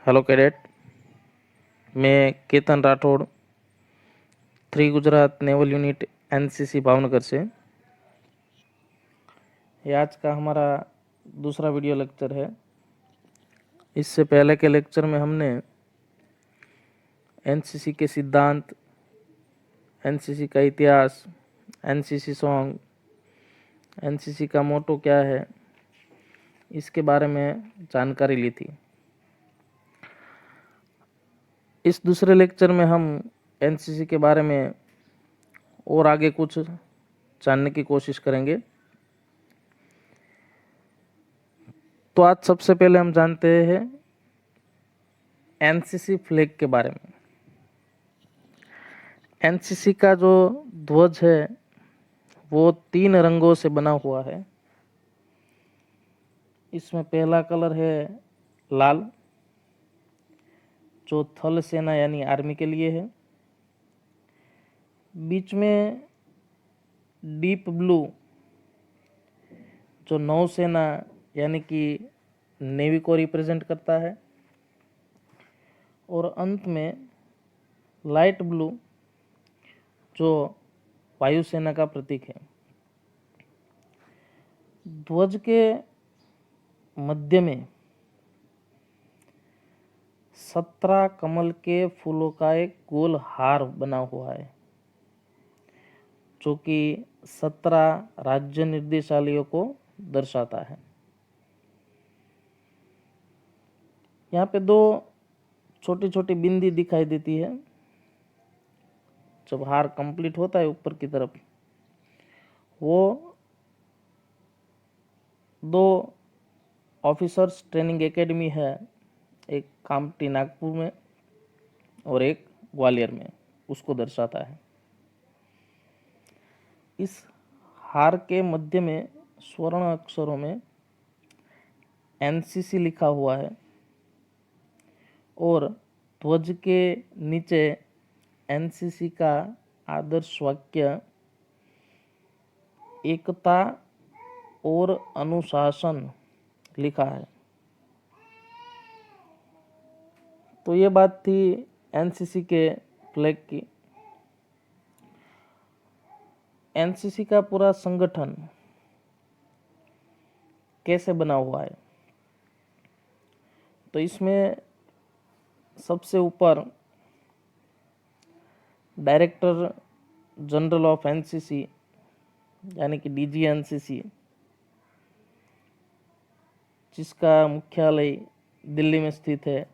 Hello cadet. मैं Ketan Rathod 3 Gujarat naval unit NCC Bhavnagar से। ये आज का हमारा दूसरा वीडियो लेक्चर है। इससे पहले के लेक्चर में हमने एनसीसी के सिद्धांत, एनसीसी का इतिहास, एनसीसी सॉन्ग, एनसीसी का मोटो क्या है, इसके बारे में जानकारी ली थी। इस दूसरे लेक्चर में हम एनसीसी के बारे में और आगे कुछ जानने की कोशिश करेंगे। तो आज सबसे पहले हम जानते हैं एनसीसी फ्लैग के बारे में। एनसीसी का जो ध्वज है वो 3 रंगों से बना हुआ है। इसमें पहला कलर है लाल, जो थल सेना यानी आर्मी के लिए है। बीच में डीप ब्लू, जो नौसेना यानी कि नेवी को रिप्रेजेंट करता है। और अंत में लाइट ब्लू, जो वायुसेना का प्रतीक है। ध्वज के मध्य में 17 कमल के फूलों का एक गोल हार बना हुआ है, जो कि 17 राज्य निर्देशालयों को दर्शाता है। यहाँ पे 2 छोटी छोटी बिंदी दिखाई देती है। जब हार कंप्लीट होता है ऊपर की तरफ, वो 2 ऑफिसर्स ट्रेनिंग एकेडमी है, एक कामठी नागपुर में और एक ग्वालियर में, उसको दर्शाता है। इस हार के मध्य में स्वर्ण अक्षरों में एनसीसी लिखा हुआ है और ध्वज के नीचे एनसीसी का आदर्श वाक्य एकता और अनुशासन लिखा है। तो ये बात थी एनसीसी के फ्लैग की। एनसीसी का पूरा संगठन कैसे बना हुआ है, तो इसमें सबसे ऊपर डायरेक्टर जनरल ऑफ एनसीसी यानी कि डीजी एनसीसी, जिसका मुख्यालय दिल्ली में स्थित है,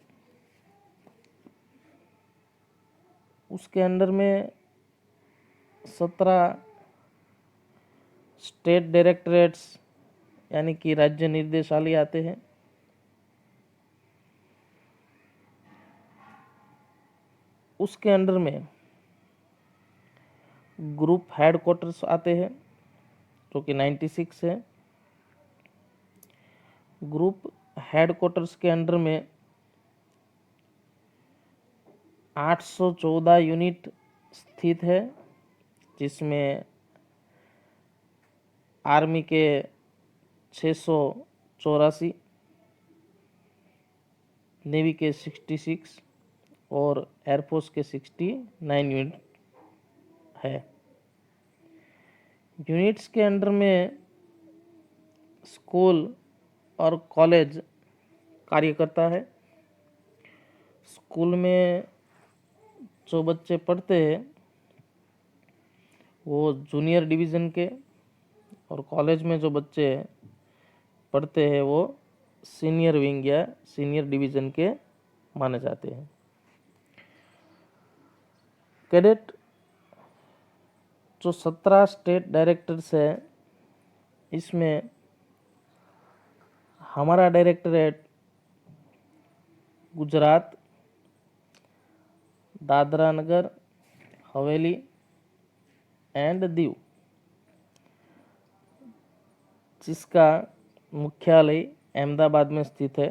उसके अंडर में 17 स्टेट डायरेक्टरेट्स यानी कि राज्य निर्देशालय आते हैं। उसके अंडर में ग्रुप हेडक्वार्टर्स आते हैं, जो कि 96 है। ग्रुप हेडक्वार्टर्स के अंडर में 814 यूनिट स्थित है, जिसमें आर्मी के 684, नेवी के 66 और एयरफोर्स के 69 यूनिट है। यूनिट्स के अंडर में स्कूल और कॉलेज कार्य करता है। स्कूल में जो बच्चे पढ़ते हैं वो जूनियर डिवीज़न के, और कॉलेज में जो बच्चे पढ़ते हैं वो सीनियर विंग या सीनियर डिवीज़न के माने जाते हैं। कैडेट, जो 17 स्टेट डायरेक्टर्स है, इसमें हमारा डायरेक्टरेट गुजरात, दादरा नगर हवेली एंड दीव, जिसका मुख्यालय अहमदाबाद में स्थित है।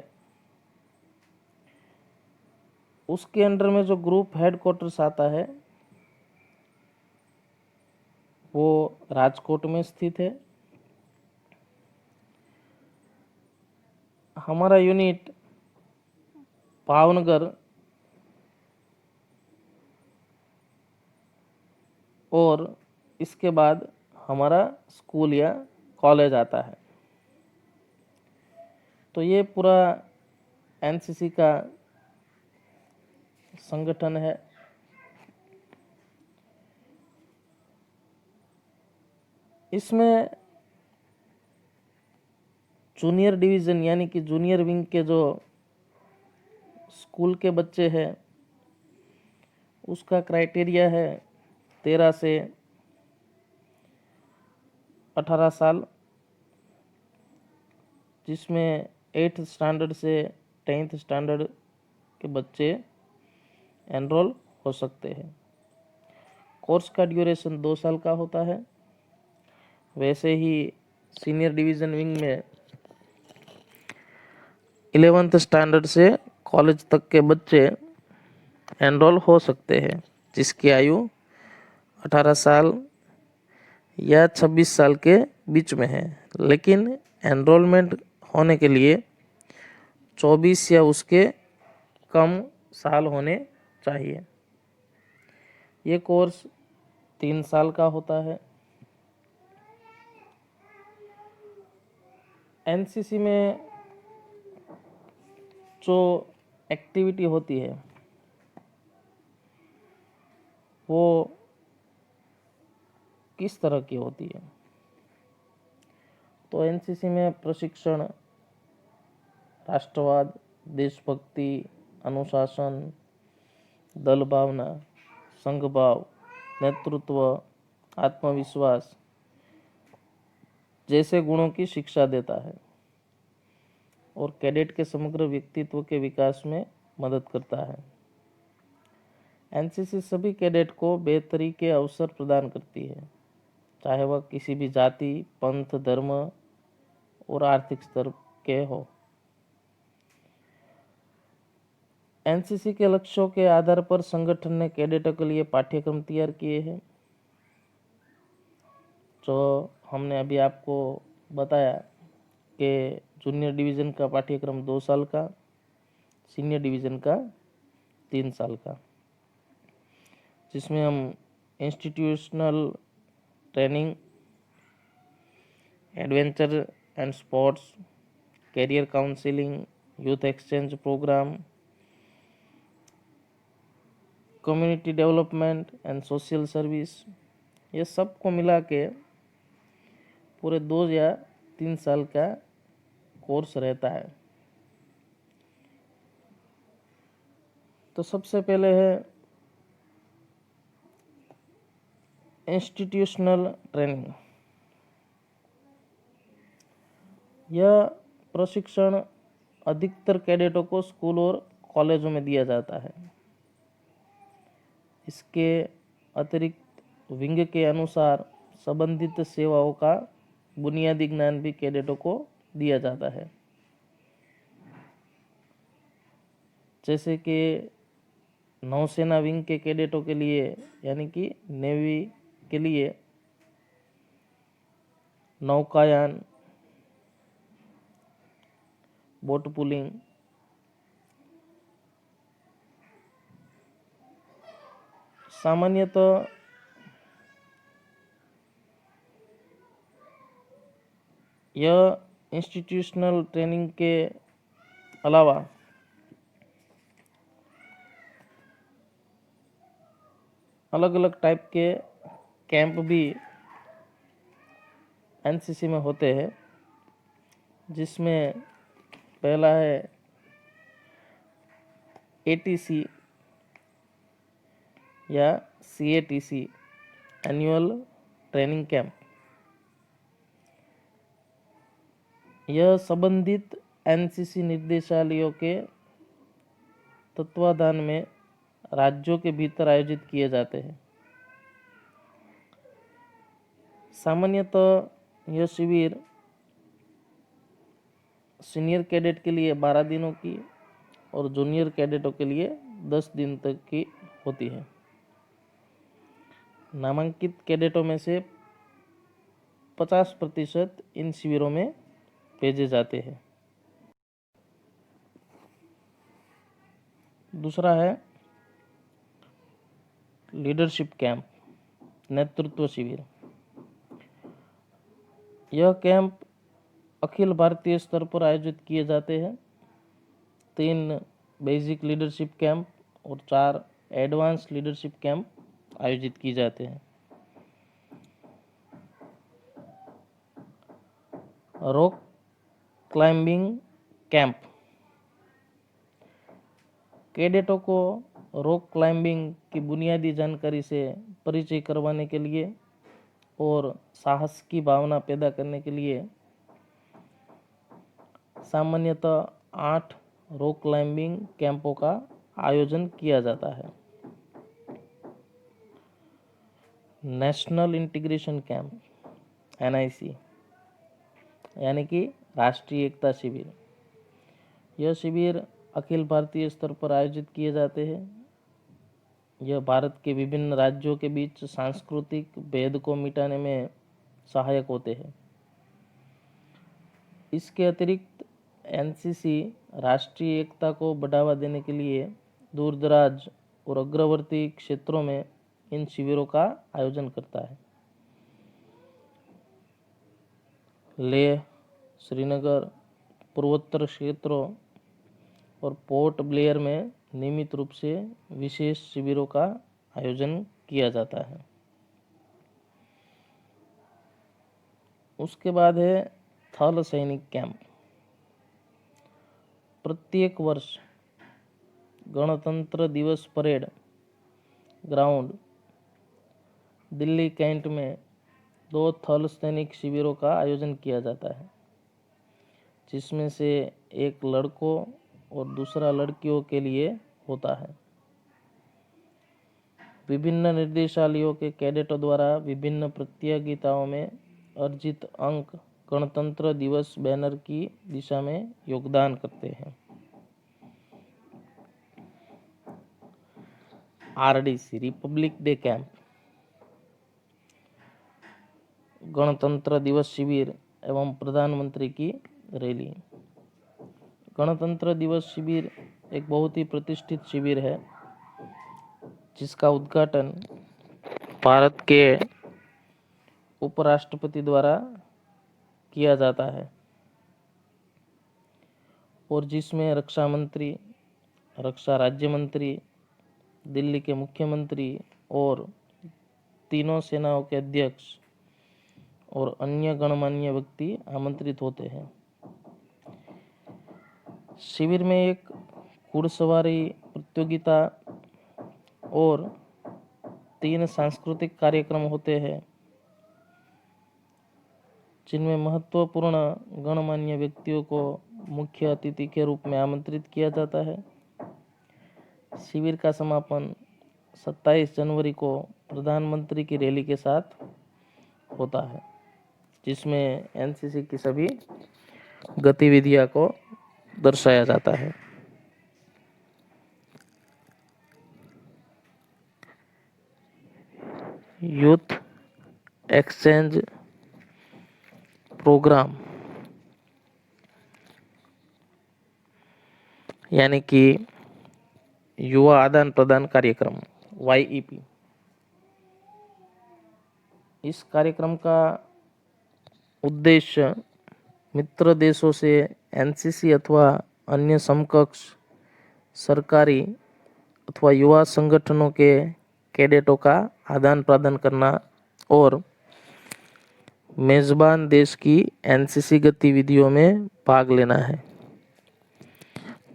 उसके अंडर में जो ग्रुप हेडक्वार्टर्स आता है वो राजकोट में स्थित है। हमारा यूनिट भावनगर और इसके बाद हमारा स्कूल या कॉलेज आता है। तो ये पूरा एनसीसी का संगठन है। इसमें जूनियर डिवीज़न यानी कि जूनियर विंग के जो स्कूल के बच्चे हैं उसका क्राइटेरिया है 13 से 18 साल, जिसमें 8th स्टैंडर्ड से 10th स्टैंडर्ड के बच्चे एनरोल हो सकते हैं। कोर्स का ड्यूरेशन 2 साल का होता है। वैसे ही सीनियर डिवीज़न विंग में 11th स्टैंडर्ड से कॉलेज तक के बच्चे एनरोल हो सकते हैं, जिसकी आयु 18 साल या 26 साल के बीच में है। लेकिन एनरोलमेंट होने के लिए 24 या उसके कम साल होने चाहिए। ये कोर्स 3 साल का होता है। एनसीसी में जो एक्टिविटी होती है वो किस तरह की होती है? तो एनसीसी में प्रशिक्षण, राष्ट्रवाद, देशभक्ति, अनुशासन, दल भावना, संघ भाव, नेतृत्व, आत्मविश्वास जैसे गुणों की शिक्षा देता है और कैडेट के समग्र व्यक्तित्व के विकास में मदद करता है। एनसीसी सभी कैडेट को बेहतरी के अवसर प्रदान करती है, चाहे वह किसी भी जाति, पंथ, धर्म और आर्थिक स्तर के हो। एनसीसी के लक्ष्यों के आधार पर संगठन ने कैडेटों के लिए पाठ्यक्रम तैयार किए हैं। जो हमने अभी आपको बताया कि जूनियर डिवीज़न का पाठ्यक्रम 2 साल का, सीनियर डिवीज़न का 3 साल का, जिसमें हम institutional training, adventure and sports, career counselling, youth exchange programme, community development and social service, ये सबको मिला के पूरे 2 या 3 साल का कोर्स रहता है। तो सबसे पहले है इंस्टीट्यूशनल ट्रेनिंग। यह प्रशिक्षण अधिकतर कैडेटों को स्कूल और कॉलेजों में दिया जाता है। इसके अतिरिक्त विंग के अनुसार संबंधित सेवाओं का बुनियादी ज्ञान भी कैडेटों को दिया जाता है, जैसे कि नौसेना विंग के कैडेटों के लिए यानी कि नेवी के लिए नौकायान, बोट पुलिंग, सामान्यतः यह इंस्टीट्यूशनल ट्रेनिंग के अलावा अलग अलग टाइप के कैंप भी एनसीसी में होते हैं, जिसमें पहला है एटीसी या सीएटीसी, एनुअल ट्रेनिंग कैंप। यह संबंधित एनसीसी निर्देशालयों के तत्वाधान में राज्यों के भीतर आयोजित किए जाते हैं। सामान्यतः यह शिविर सीनियर कैडेट के लिए 12 दिनों की और जूनियर कैडेटों के लिए 10 दिन तक की होती है। नामांकित कैडेटों में से 50% इन शिविरों में भेजे जाते हैं। दूसरा है लीडरशिप कैंप, नेतृत्व शिविर। यह कैंप अखिल भारतीय स्तर पर आयोजित किए जाते हैं। 3 बेसिक लीडरशिप कैंप और 4 एडवांस लीडरशिप कैंप आयोजित किए जाते हैं। रॉक क्लाइंबिंग कैंप, कैडेटों को रॉक क्लाइंबिंग की बुनियादी जानकारी से परिचय करवाने के लिए और साहस की भावना पैदा करने के लिए सामान्यतः 8 रॉक क्लाइंबिंग कैंपों का आयोजन किया जाता है। नेशनल इंटीग्रेशन कैंप, NIC, यानी कि राष्ट्रीय एकता शिविर। यह शिविर अखिल भारतीय स्तर पर आयोजित किए जाते हैं। यह भारत के विभिन्न राज्यों के बीच सांस्कृतिक भेद को मिटाने में सहायक होते हैं। इसके अतिरिक्त NCC राष्ट्रीय एकता को बढ़ावा देने के लिए दूरदराज और अग्रवर्ती क्षेत्रों में इन शिविरों का आयोजन करता है। लेह, श्रीनगर, पूर्वोत्तर क्षेत्रों और पोर्ट ब्लेयर में नियमित रूप से विशेष शिविरों का आयोजन किया जाता है। उसके बाद है थल सैनिक कैंप। प्रत्येक वर्ष गणतंत्र दिवस परेड ग्राउंड दिल्ली कैंट में 2 थल सैनिक शिविरों का आयोजन किया जाता है, जिसमें से एक लड़कों और दूसरा लड़कियों के लिए होता है। विभिन्न निर्देशालयों के कैडेटों द्वारा विभिन्न प्रतियोगिताओं में अर्जित अंक गणतंत्र दिवस बैनर की दिशा में योगदान करते हैं। RDC, रिपब्लिक डे कैंप, गणतंत्र दिवस शिविर एवं प्रधानमंत्री की रैली। गणतंत्र दिवस शिविर एक बहुत ही प्रतिष्ठित शिविर है, जिसका उद्घाटन भारत के उपराष्ट्रपति द्वारा किया जाता है और जिसमें रक्षा मंत्री, रक्षा राज्य मंत्री, दिल्ली के मुख्यमंत्री और तीनों सेनाओं के अध्यक्ष और अन्य गणमान्य व्यक्ति आमंत्रित होते हैं। शिविर में एक घुड़सवारी प्रतियोगिता और 3 सांस्कृतिक कार्यक्रम होते हैं, जिनमें महत्वपूर्ण गणमान्य व्यक्तियों को मुख्य अतिथि के रूप में आमंत्रित किया जाता है। शिविर का समापन 27 जनवरी को प्रधानमंत्री की रैली के साथ होता है, जिसमें NCC की सभी गतिविधियों को दर्शाया जाता है। यूथ एक्सचेंज प्रोग्राम, यानी कि युवा आदान प्रदान कार्यक्रम, YEP। इस कार्यक्रम का उद्देश्य मित्र देशों से NCC अथवा अन्य समकक्ष सरकारी अथवा युवा संगठनों के कैडेटों का आदान प्रदान करना और मेजबान देश की NCC गतिविधियों में भाग लेना है,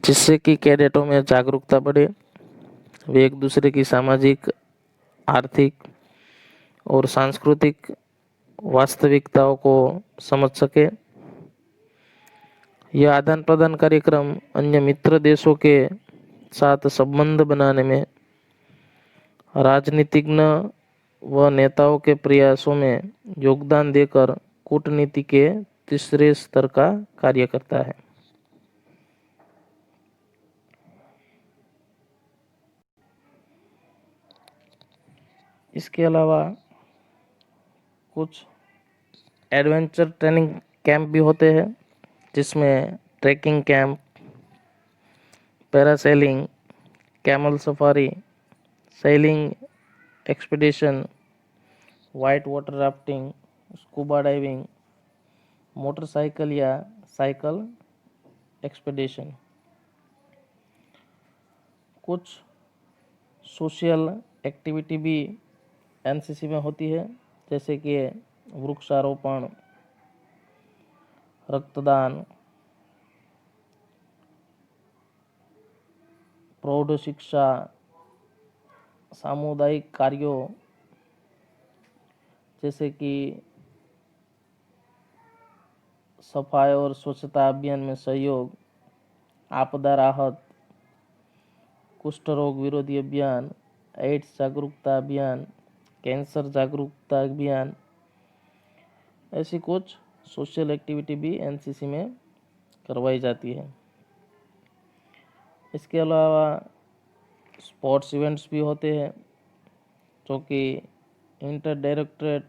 जिससे कि कैडेटों में जागरूकता बढ़े, वे एक दूसरे की सामाजिक, आर्थिक और सांस्कृतिक वास्तविकताओं को समझ सके। यह आदान प्रदान कार्यक्रम अन्य मित्र देशों के साथ संबंध बनाने में राजनीतिज्ञ व नेताओं के प्रयासों में योगदान देकर कूटनीति के तीसरे स्तर का कार्य करता है। इसके अलावा कुछ एडवेंचर ट्रेनिंग कैंप भी होते हैं, जिसमें trekking camp, parasailing, camel safari, sailing expedition, white water rafting, scuba diving, motorcycle या साइकिल एक्सपीडिशन। कुछ सोशल एक्टिविटी भी एनसीसी में होती है, जैसे कि वृक्षारोपण, रक्तदान, प्रौढ़ शिक्षा, सामुदायिक कार्यों जैसे कि सफाई और स्वच्छता अभियान में सहयोग, आपदा राहत, कुष्ठ रोग विरोधी अभियान, एड्स जागरूकता अभियान, कैंसर जागरूकता अभियान, ऐसी कुछ सोशल एक्टिविटी भी एनसीसी में करवाई जाती है। इसके अलावा स्पोर्ट्स इवेंट्स भी होते हैं, जो कि inter directorate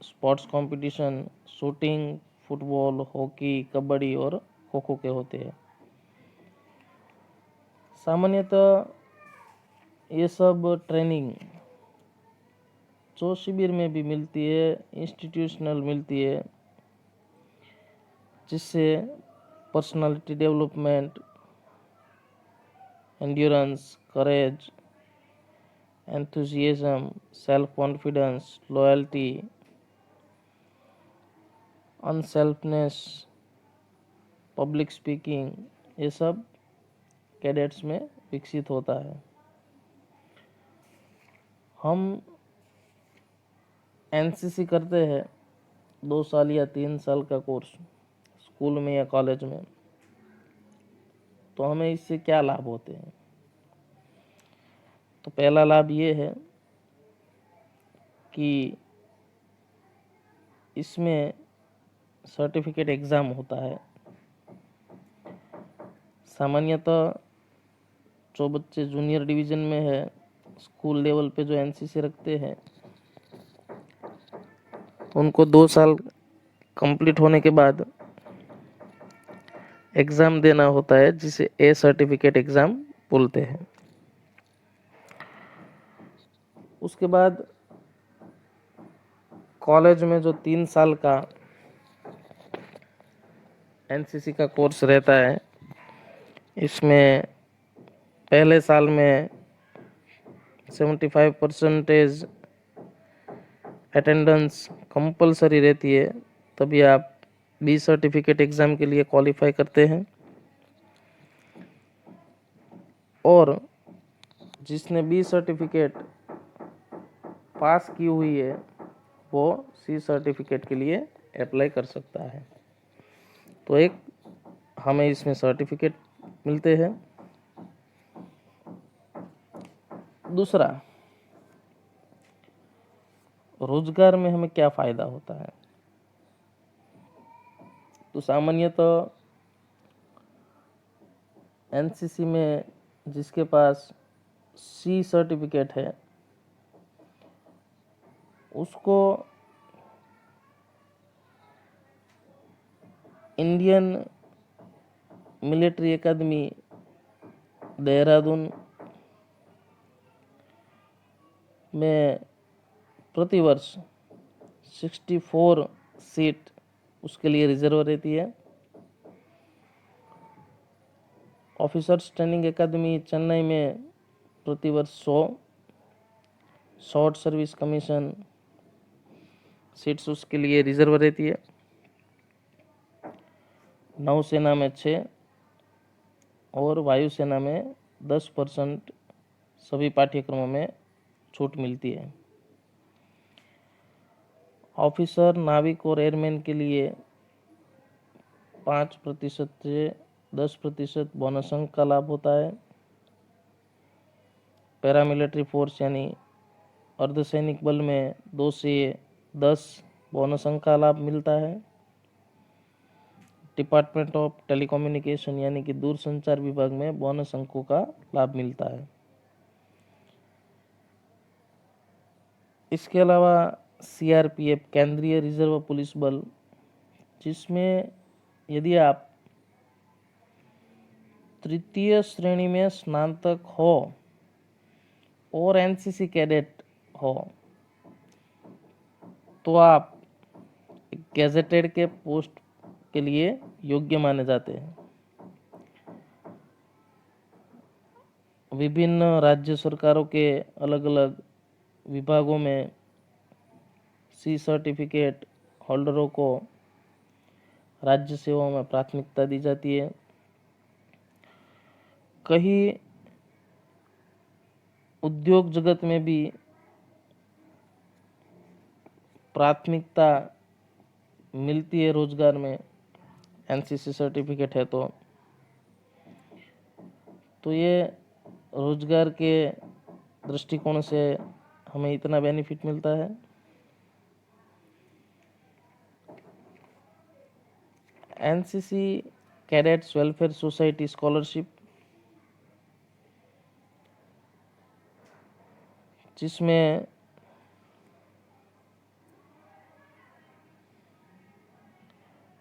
sports competition, shooting, football, hockey, kabaddi और खो खो के होते हैं। सामान्यतः ये सब ट्रेनिंग जो शिविर में भी मिलती है, इंस्टीट्यूशनल मिलती है, जिससे personality development, endurance, courage, enthusiasm, self confidence, loyalty, unselfishness, public speaking, ये सब कैडेट्स में विकसित होता है। हम एनसीसी करते हैं 2 साल या 3 साल का कोर्स स्कूल में या कॉलेज में, तो हमें इससे क्या लाभ होते हैं? तो पहला लाभ ये है कि इसमें सर्टिफिकेट एग्ज़ाम होता है। सामान्यतः जो बच्चे जूनियर डिवीज़न में है, स्कूल लेवल पे जो एनसीसी रखते हैं, उनको 2 साल कंप्लीट होने के बाद एग्ज़ाम देना होता है, जिसे ए सर्टिफिकेट एग्ज़ाम बोलते हैं। उसके बाद कॉलेज में जो 3 साल का एनसीसी का कोर्स रहता है, इसमें पहले साल में 75% अटेंडेंस कंपलसरी रहती है, तभी आप बी सर्टिफिकेट एग्ज़ाम के लिए क्वालिफाई करते हैं। और जिसने बी सर्टिफिकेट पास की हुई है, वो सी सर्टिफिकेट के लिए अप्लाई कर सकता है। तो एक हमें इसमें सर्टिफिकेट मिलते हैं। दूसरा, रोजगार में हमें क्या फ़ायदा होता है? तो सामान्यतः एनसीसी में जिसके पास सी सर्टिफिकेट है, उसको इंडियन मिलिट्री एकेडमी देहरादून में प्रतिवर्ष 64 सीट उसके लिए रिजर्व रहती है। ऑफिसर्स ट्रेनिंग एकेडमी चेन्नई में प्रतिवर्ष 100, शॉर्ट सर्विस कमीशन सीट्स उसके लिए रिजर्व रहती है। नौसेना में 6 और वायुसेना में 10% सभी पाठ्यक्रमों में छूट मिलती है। ऑफिसर, नाविक और एयरमैन के लिए 5% से 10% बोनस अंक का लाभ होता है। पैरामिलिट्री फोर्स यानी अर्धसैनिक बल में 2 से 10 बोनस अंक का लाभ मिलता है। डिपार्टमेंट ऑफ टेलीकम्युनिकेशन यानी कि दूरसंचार विभाग में बोनस अंकों का लाभ मिलता है। इसके अलावा सीआरपीएफ केंद्रीय रिजर्व पुलिस बल, जिसमें यदि आप तृतीय श्रेणी में स्नातक हो और एनसीसी कैडेट हो तो आप गैजेटेड के पोस्ट के लिए योग्य माने जाते हैं। विभिन्न राज्य सरकारों के अलग अलग विभागों में सी सर्टिफिकेट होल्डरों को राज्य सेवाओं में प्राथमिकता दी जाती है। कहीं उद्योग जगत में भी प्राथमिकता मिलती है रोजगार में, एनसीसी सर्टिफिकेट है तो ये रोजगार के दृष्टिकोण से हमें इतना बेनिफिट मिलता है। NCC cadets welfare society scholarship, जिसमें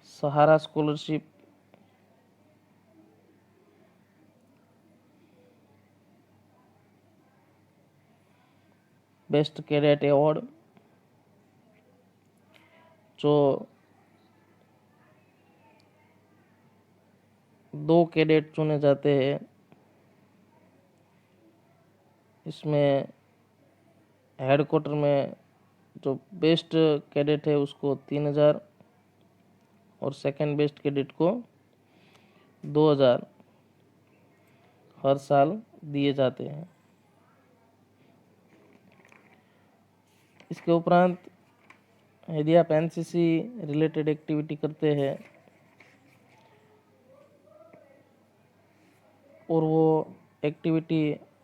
सहारा स्कॉलरशिप, बेस्ट कैडेट अवार्ड, जो 2 कैडेट चुने जाते हैं। इसमें हेडक्वार्टर में जो बेस्ट कैडेट है उसको 3000 और सेकंड बेस्ट कैडेट को 2000 हर साल दिए जाते हैं। इसके उपरांत यदि आप एनसीसी रिलेटेड एक्टिविटी करते हैं और वो एक्टिविटी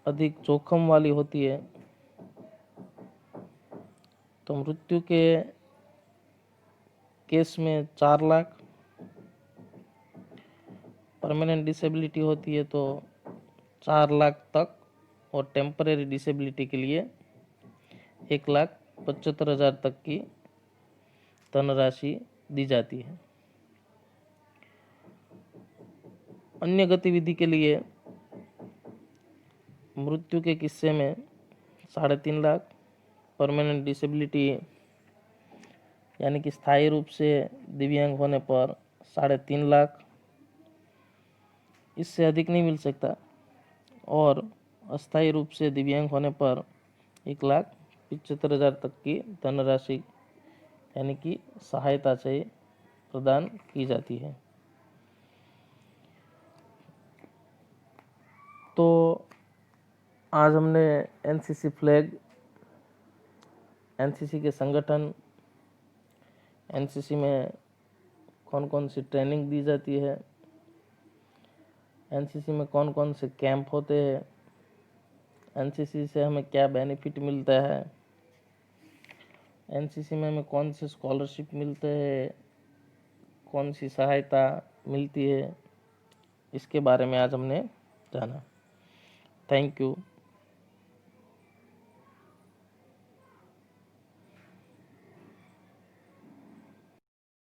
अधिक जोखिम वाली होती है तो मृत्यु के केस में 4 लाख, परमानेंट डिसेबिलिटी होती है तो 4 लाख तक, और टेम्परेरी डिसेबिलिटी के लिए 1,75,000 तक की धनराशि दी जाती है। अन्य गतिविधि के लिए मृत्यु के किस्से में 3.5 लाख, परमानेंट डिसेबिलिटी यानी कि स्थायी रूप से दिव्यांग होने पर 3.5 लाख, इससे अधिक नहीं मिल सकता, और अस्थायी रूप से दिव्यांग होने पर 1,75,000 तक की धनराशि यानी कि सहायता से प्रदान की जाती है। तो आज हमने एनसीसी फ्लैग, एनसीसी के संगठन, एनसीसी में कौन कौन सी ट्रेनिंग दी जाती है, एनसीसी में कौन कौन से कैंप होते हैं, एनसीसी से हमें क्या बेनिफिट मिलता है, एनसीसी में हमें कौन से स्कॉलरशिप मिलते हैं, कौन सी सहायता मिलती है, इसके बारे में आज हमने जाना। Thank you.